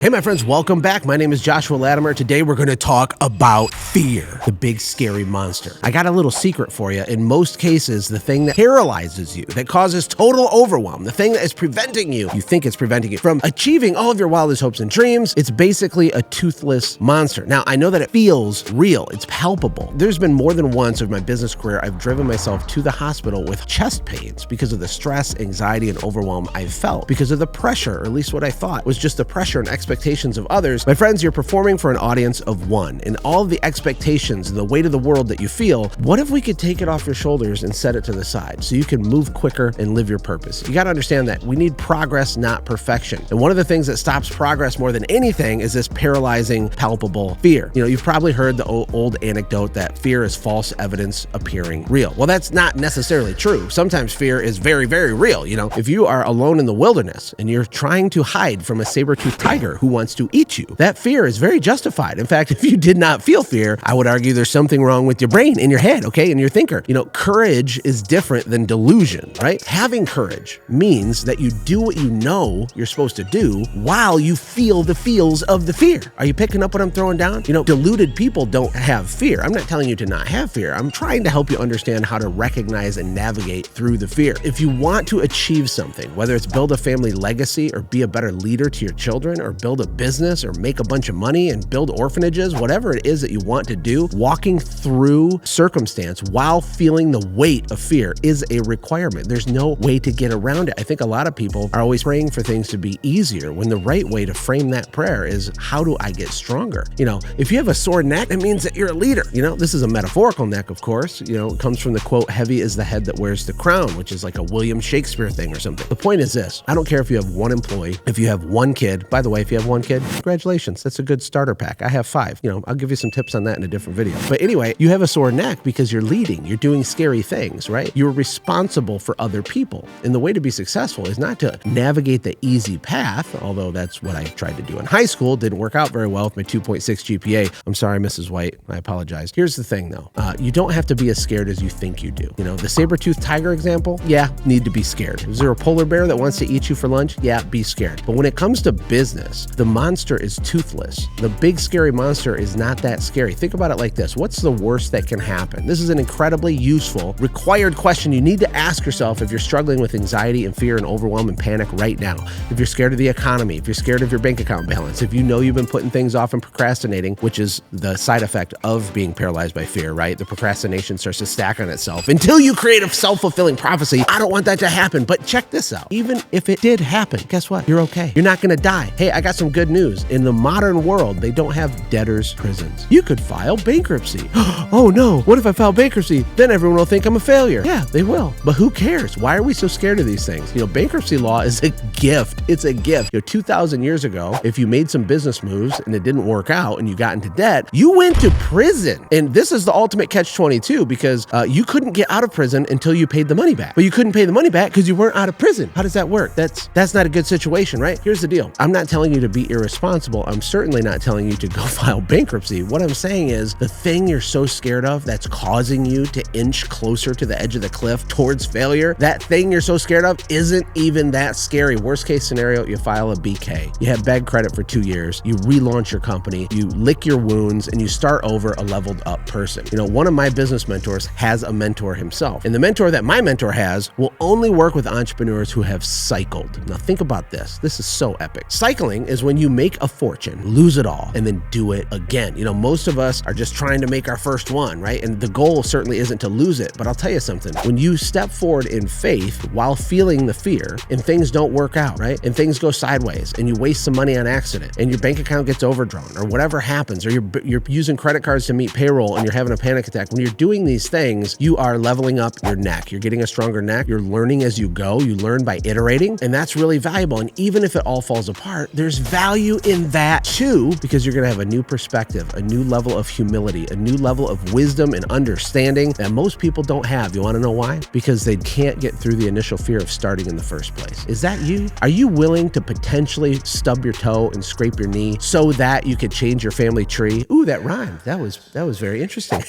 Hey, my friends, welcome back. My name is Joshua Latimer. Today, we're going to talk about fear, the big scary monster. I got a little secret for you. In most cases, the thing that paralyzes you, that causes total overwhelm, the thing that is preventing you, you think it's preventing you from achieving all of your wildest hopes and dreams, it's basically a toothless monster. Now, I know that it feels real. It's palpable. There's been more than once of my business career, I've driven myself to the hospital with chest pains because of the stress, anxiety, and overwhelm I've felt, because of the pressure, or at least what I thought was just the pressure and expectations of others. My friends, you're performing for an audience of one, and all of the expectations and the weight of the world that you feel, what if we could take it off your shoulders and set it to the side so you can move quicker and live your purpose? You got to understand that we need progress, not perfection. And one of the things that stops progress more than anything is this paralyzing, palpable fear. You know, you've probably heard the old anecdote that fear is false evidence appearing real. Well, that's not necessarily true. Sometimes fear is very, very real. You know, if you are alone in the wilderness and you're trying to hide from a saber-toothed tiger who wants to eat you, that fear is very justified. In fact, if you did not feel fear, I would argue there's something wrong with your brain, in your head, okay, and your thinker. You know, courage is different than delusion, right? Having courage means that you do what you know you're supposed to do while you feel the feels of the fear. Are you picking up what I'm throwing down? You know, deluded people don't have fear. I'm not telling you to not have fear. I'm trying to help you understand how to recognize and navigate through the fear. If you want to achieve something, whether it's build a family legacy or be a better leader to your children or build a business or make a bunch of money and build orphanages, whatever it is that you want to do, walking through circumstance while feeling the weight of fear is a requirement. There's no way to get around it. I think a lot of people are always praying for things to be easier when the right way to frame that prayer is, how do I get stronger? You know, if you have a sore neck, it means that you're a leader. You know, this is a metaphorical neck, of course. You know, it comes from the quote, heavy is the head that wears the crown, which is like a William Shakespeare thing or something. The point is this: I don't care if you have one employee, if you have one kid. By the way, if you have one kid, congratulations. That's a good starter pack. I have 5. You know, I'll give you some tips on that in a different video. But anyway, you have a sore neck because you're leading. You're doing scary things, right? You're responsible for other people. And the way to be successful is not to navigate the easy path, although that's what I tried to do in high school. Didn't work out very well with my 2.6 GPA. I'm sorry, Mrs. White. I apologize. Here's the thing, though. You don't have to be as scared as you think you do. You know, the saber-toothed tiger example, yeah, need to be scared. Is there a polar bear that wants to eat you for lunch? Yeah, be scared. But when it comes to business, the monster is toothless. The big scary monster is not that scary. Think about it like this. What's the worst that can happen? This is an incredibly useful, required question you need to ask yourself if you're struggling with anxiety and fear and overwhelm and panic right now. If you're scared of the economy, if you're scared of your bank account balance, if you know you've been putting things off and procrastinating, which is the side effect of being paralyzed by fear, right? The procrastination starts to stack on itself until you create a self-fulfilling prophecy. I don't want that to happen, but check this out. Even if it did happen, guess what? You're okay. You're not gonna die. Hey, I got some good news. In the modern world, they don't have debtors' prisons. You could file bankruptcy. Oh no, what if I file bankruptcy? Then everyone will think I'm a failure. Yeah, they will. But who cares? Why are we so scared of these things? You know, bankruptcy law is a gift. It's a gift. You know, 2,000 years ago, if you made some business moves and it didn't work out and you got into debt, you went to prison. And this is the ultimate catch-22 because you couldn't get out of prison until you paid the money back. But you couldn't pay the money back because you weren't out of prison. How does that work? That's not a good situation, right? Here's the deal. I'm not telling you to be irresponsible. I'm certainly not telling you to go file bankruptcy. What I'm saying is the thing you're so scared of that's causing you to inch closer to the edge of the cliff towards failure, that thing you're so scared of isn't even that scary. Worst case scenario, you file a BK. You have bad credit for 2 years. You relaunch your company. You lick your wounds and you start over a leveled up person. You know, one of my business mentors has a mentor himself. And the mentor that my mentor has will only work with entrepreneurs who have cycled. Now think about this. This is so epic. Cycling is when you make a fortune, lose it all, and then do it again. You know, most of us are just trying to make our first one, right? And the goal certainly isn't to lose it, but I'll tell you something. When you step forward in faith while feeling the fear and things don't work out, right? And things go sideways and you waste some money on accident and your bank account gets overdrawn or whatever happens, or you're using credit cards to meet payroll and you're having a panic attack. When you're doing these things, you are leveling up your neck. You're getting a stronger neck. You're learning as you go. You learn by iterating, and that's really valuable. And even if it all falls apart, there's value in that too, because you're going to have a new perspective, a new level of humility, a new level of wisdom and understanding that most people don't have. You want to know why? Because they can't get through the initial fear of starting in the first place. Is that you? Are you willing to potentially stub your toe and scrape your knee so that you could change your family tree? Ooh, that rhymed. That was very interesting.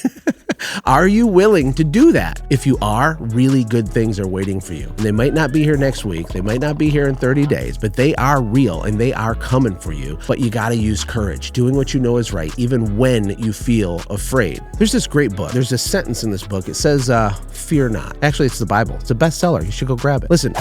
Are you willing to do that? If you are, really good things are waiting for you. And they might not be here next week. They might not be here in 30 days, but they are real and they are coming for you. But you got to use courage, doing what you know is right, even when you feel afraid. There's this great book. There's this sentence in this book. It says, fear not. Actually, it's the Bible. It's a bestseller. You should go grab it. Listen,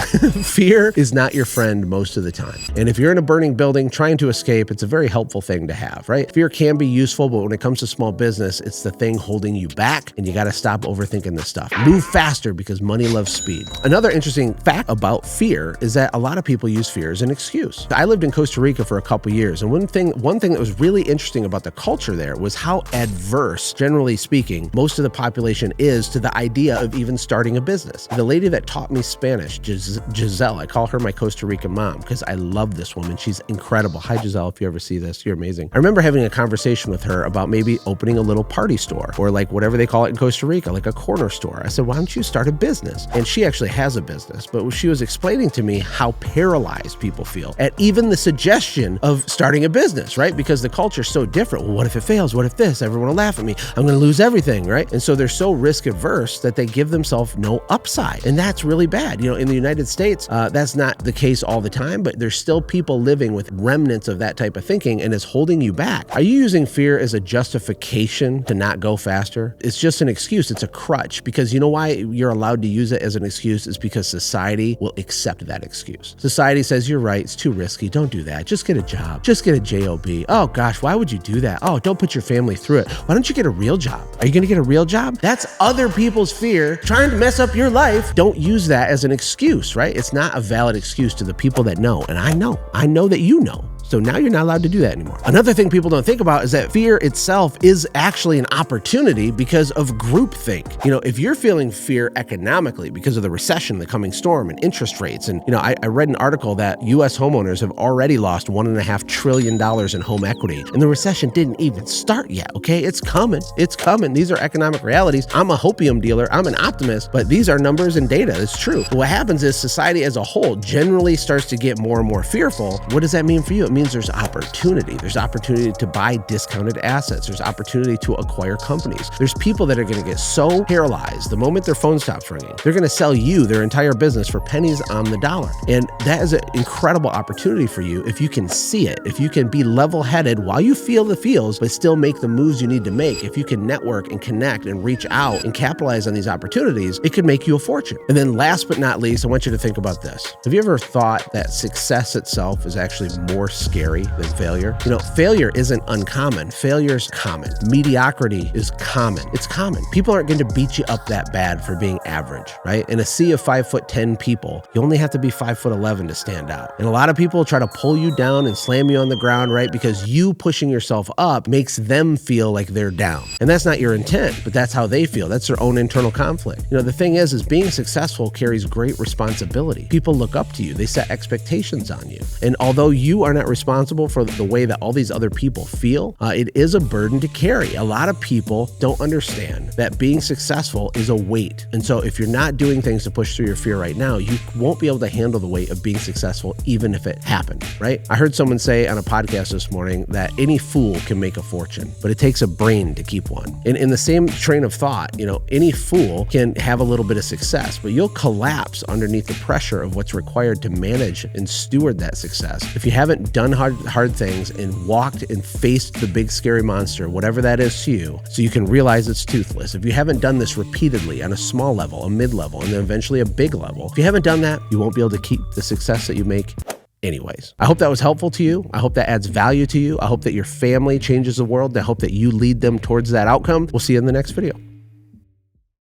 fear is not your friend most of the time. And if you're in a burning building trying to escape, it's a very helpful thing to have, right? Fear can be useful, but when it comes to small business, it's the thing holding you back, and you got to stop overthinking this stuff. Move faster because money loves speed. Another interesting fact about fear is that a lot of people use fear as an excuse. I lived in Costa Rica for a couple years, and one thing that was really interesting about the culture there was how adverse, generally speaking, most of the population is to the idea of even starting a business. The lady that taught me Spanish, Giselle, I call her my Costa Rican mom because I love this woman. She's incredible. Hi, Giselle, if you ever see this, you're amazing. I remember having a conversation with her about maybe opening a little party store, or like whatever they call it in Costa Rica, like a corner store. I said, why don't you start a business? And she actually has a business, but she was explaining to me how paralyzed people feel at even the suggestion of starting a business, right? Because the culture's so different. Well, what if it fails? What if this? Everyone will laugh at me. I'm going to lose everything, right? And so they're so risk averse that they give themselves no upside. And that's really bad. In the United States, that's not the case all the time, but there's still people living with remnants of that type of thinking, and it's holding you back. Are you using fear as a justification to not go faster? It's just an excuse. It's a crutch, because you know why you're allowed to use it as an excuse is because society will accept that excuse. Society says, you're right, it's too risky, don't do that. Just get a job. Just get a job. Oh gosh, why would you do that? Oh, don't put your family through it. Why don't you get a real job? Are you going to get a real job? That's other people's fear trying to mess up your life. Don't use that as an excuse, right? It's not a valid excuse to the people that know. And I know that you know. So now you're not allowed to do that anymore. Another thing people don't think about is that fear itself is actually an opportunity because of groupthink. If you're feeling fear economically because of the recession, the coming storm, and interest rates, and I read an article that U.S. homeowners have already lost $1.5 trillion in home equity, and the recession didn't even start yet, okay? It's coming. It's coming. These are economic realities. I'm a hopium dealer. I'm an optimist, but these are numbers and data. It's true. But what happens is society as a whole generally starts to get more and more fearful. What does that mean for you? It means there's opportunity. There's opportunity to buy discounted assets. There's opportunity to acquire companies. There's people that are going to get so paralyzed the moment their phone stops ringing, they're going to sell you their entire business for pennies on the dollar. And that is an incredible opportunity for you if you can see it, if you can be level-headed while you feel the feels, but still make the moves you need to make. If you can network and connect and reach out and capitalize on these opportunities, it could make you a fortune. And then last but not least, I want you to think about this. Have you ever thought that success itself is actually more scary than failure? Failure isn't uncommon. Failure's common. Mediocrity is common. It's common. People aren't going to beat you up that bad for being average, right? In a sea of 5'10" people, you only have to be 5'11" to stand out. And a lot of people try to pull you down and slam you on the ground, right? Because you pushing yourself up makes them feel like they're down. And that's not your intent, but that's how they feel. That's their own internal conflict. The thing is being successful carries great responsibility. People look up to you. They set expectations on you. And although you are not responsible for the way that all these other people feel, it is a burden to carry. A lot of people don't understand that being successful is a weight. And so if you're not doing things to push through your fear right now, you won't be able to handle the weight of being successful even if it happened, right? I heard someone say on a podcast this morning that any fool can make a fortune, but it takes a brain to keep one. And in the same train of thought, any fool can have a little bit of success, but you'll collapse underneath the pressure of what's required to manage and steward that success. If you haven't done hard things and walked and faced the big scary monster, whatever that is to you, so you can realize it's toothless. If you haven't done this repeatedly on a small level, a mid-level, and then eventually a big level, if you haven't done that, you won't be able to keep the success that you make anyways. I hope that was helpful to you. I hope that adds value to you. I hope that your family changes the world. I hope that you lead them towards that outcome. We'll see you in the next video.